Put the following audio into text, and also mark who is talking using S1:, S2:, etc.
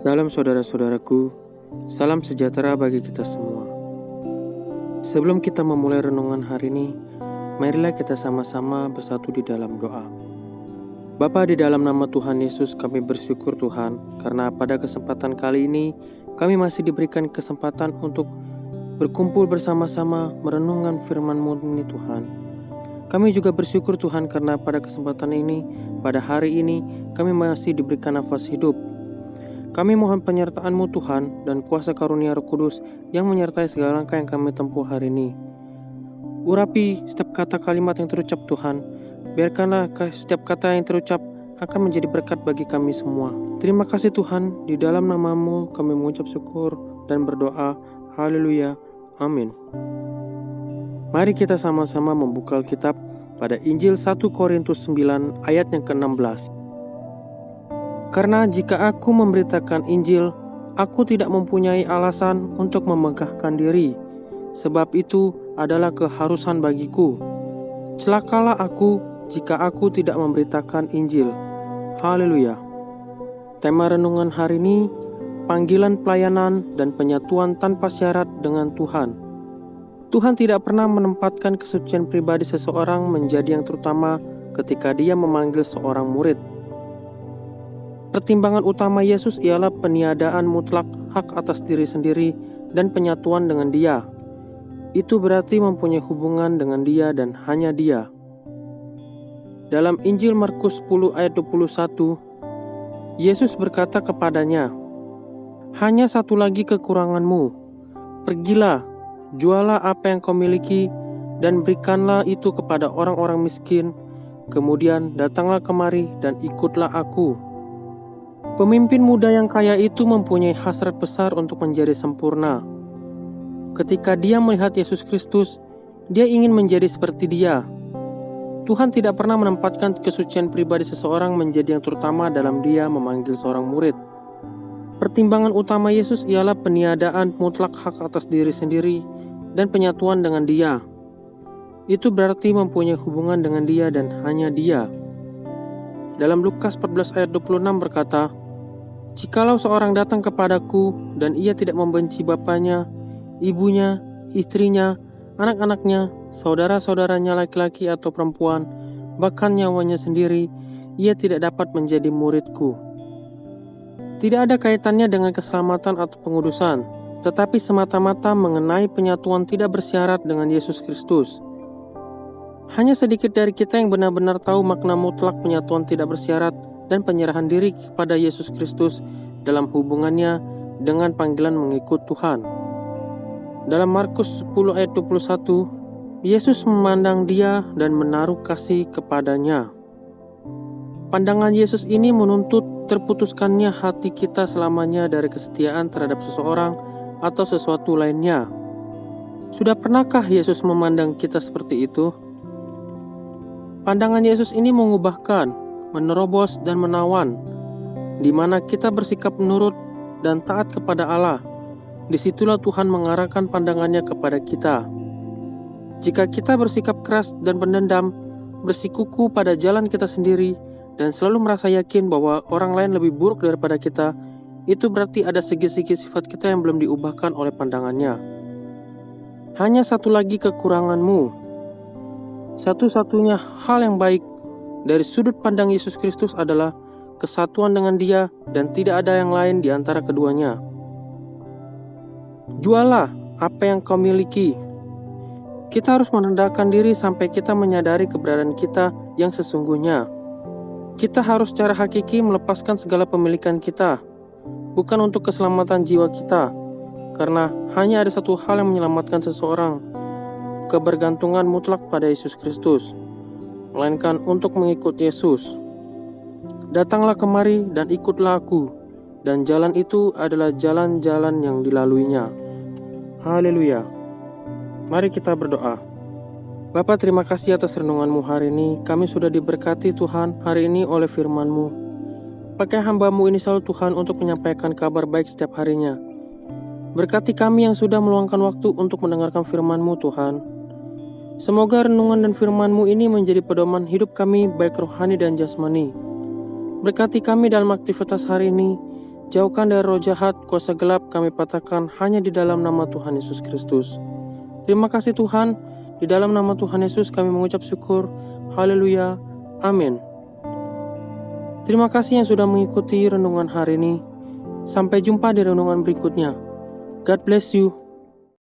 S1: Salam saudara-saudaraku, salam sejahtera bagi kita semua. Sebelum kita memulai renungan hari ini, marilah kita sama-sama bersatu di dalam doa. Bapa, di dalam nama Tuhan Yesus kami bersyukur Tuhan, karena pada kesempatan kali ini kami masih diberikan kesempatan untuk berkumpul bersama-sama merenungkan firman-Mu ini Tuhan. Kami juga bersyukur Tuhan karena pada kesempatan ini, pada hari ini kami masih diberikan nafas hidup. Kami mohon penyertaan-Mu Tuhan dan kuasa karunia Roh Kudus yang menyertai segala langkah yang kami tempuh hari ini. Urapi setiap kata kalimat yang terucap Tuhan. Biarkanlah setiap kata yang terucap akan menjadi berkat bagi kami semua. Terima kasih Tuhan, di dalam nama-Mu kami mengucap syukur dan berdoa. Haleluya. Amin. Mari kita sama-sama membuka Alkitab pada Injil 1 Korintus 9 ayat yang ke-16. Karena jika aku memberitakan Injil, aku tidak mempunyai alasan untuk memegahkan diri, sebab itu adalah keharusan bagiku. Celakalah aku jika aku tidak memberitakan Injil. Haleluya. Tema renungan hari ini, panggilan pelayanan dan penyatuan tanpa syarat dengan Tuhan. Tuhan tidak pernah menempatkan kesucian pribadi seseorang menjadi yang terutama ketika Dia memanggil seorang murid. Pertimbangan utama Yesus ialah peniadaan mutlak hak atas diri sendiri dan penyatuan dengan Dia. Itu berarti mempunyai hubungan dengan Dia dan hanya Dia. Dalam Injil Markus 10 ayat 21, Yesus berkata kepadanya, "Hanya satu lagi kekuranganmu. Pergilah, jualah apa yang kau miliki dan berikanlah itu kepada orang-orang miskin. Kemudian datanglah kemari dan ikutlah aku." Pemimpin muda yang kaya itu mempunyai hasrat besar untuk menjadi sempurna. Ketika dia melihat Yesus Kristus, dia ingin menjadi seperti Dia. Tuhan tidak pernah menempatkan kesucian pribadi seseorang menjadi yang terutama dalam Dia memanggil seorang murid. Pertimbangan utama Yesus ialah peniadaan mutlak hak atas diri sendiri dan penyatuan dengan Dia. Itu berarti mempunyai hubungan dengan Dia dan hanya Dia. Dalam Lukas 14 ayat 26 berkata, "Jikalau seorang datang kepadaku dan ia tidak membenci bapaknya, ibunya, istrinya, anak-anaknya, saudara-saudaranya laki-laki atau perempuan, bahkan nyawanya sendiri, ia tidak dapat menjadi muridku." Tidak ada kaitannya dengan keselamatan atau pengudusan, tetapi semata-mata mengenai penyatuan tidak bersyarat dengan Yesus Kristus. Hanya sedikit dari kita yang benar-benar tahu makna mutlak penyatuan tidak bersyarat dan penyerahan diri kepada Yesus Kristus dalam hubungannya dengan panggilan mengikut Tuhan. Dalam Markus 10 ayat 21, Yesus memandang dia dan menaruh kasih kepadanya. Pandangan Yesus ini menuntut terputuskannya hati kita selamanya dari kesetiaan terhadap seseorang atau sesuatu lainnya. Sudah pernahkah Yesus memandang kita seperti itu? Pandangan Yesus ini mengubahkan, menerobos dan menawan, di mana kita bersikap menurut dan taat kepada Allah. Disitulah Tuhan mengarahkan pandangannya kepada kita. Jika kita bersikap keras dan pendendam, bersikuku pada jalan kita sendiri, dan selalu merasa yakin bahwa orang lain lebih buruk daripada kita, itu berarti ada segi-segi sifat kita yang belum diubahkan oleh pandangannya. Hanya satu lagi kekuranganmu. Satu-satunya hal yang baik dari sudut pandang Yesus Kristus adalah kesatuan dengan Dia dan tidak ada yang lain di antara keduanya. Jualah apa yang kau miliki. Kita harus merendahkan diri sampai kita menyadari keberadaan kita yang sesungguhnya. Kita harus secara hakiki melepaskan segala pemilikan kita, bukan untuk keselamatan jiwa kita, karena hanya ada satu hal yang menyelamatkan seseorang, kebergantungan mutlak pada Yesus Kristus, melainkan untuk mengikut Yesus. Datanglah kemari dan ikutlah aku, dan jalan itu adalah jalan-jalan yang dilaluinya. Haleluya. Mari kita berdoa. Bapa, terima kasih atas renungan-Mu hari ini. Kami sudah diberkati Tuhan hari ini oleh firman-Mu. Pakai hamba-Mu ini selalu Tuhan untuk menyampaikan kabar baik setiap harinya. Berkati kami yang sudah meluangkan waktu untuk mendengarkan firman-Mu Tuhan. Semoga renungan dan firman-Mu ini menjadi pedoman hidup kami baik rohani dan jasmani. Berkati kami dalam aktivitas hari ini, Jauhkan dari roh jahat, kuasa gelap kami patahkan hanya di dalam nama Tuhan Yesus Kristus. Terima kasih Tuhan, di dalam nama Tuhan Yesus kami mengucap syukur. Haleluya. Amin. Terima kasih yang sudah mengikuti renungan hari ini. Sampai jumpa di renungan berikutnya. God bless you.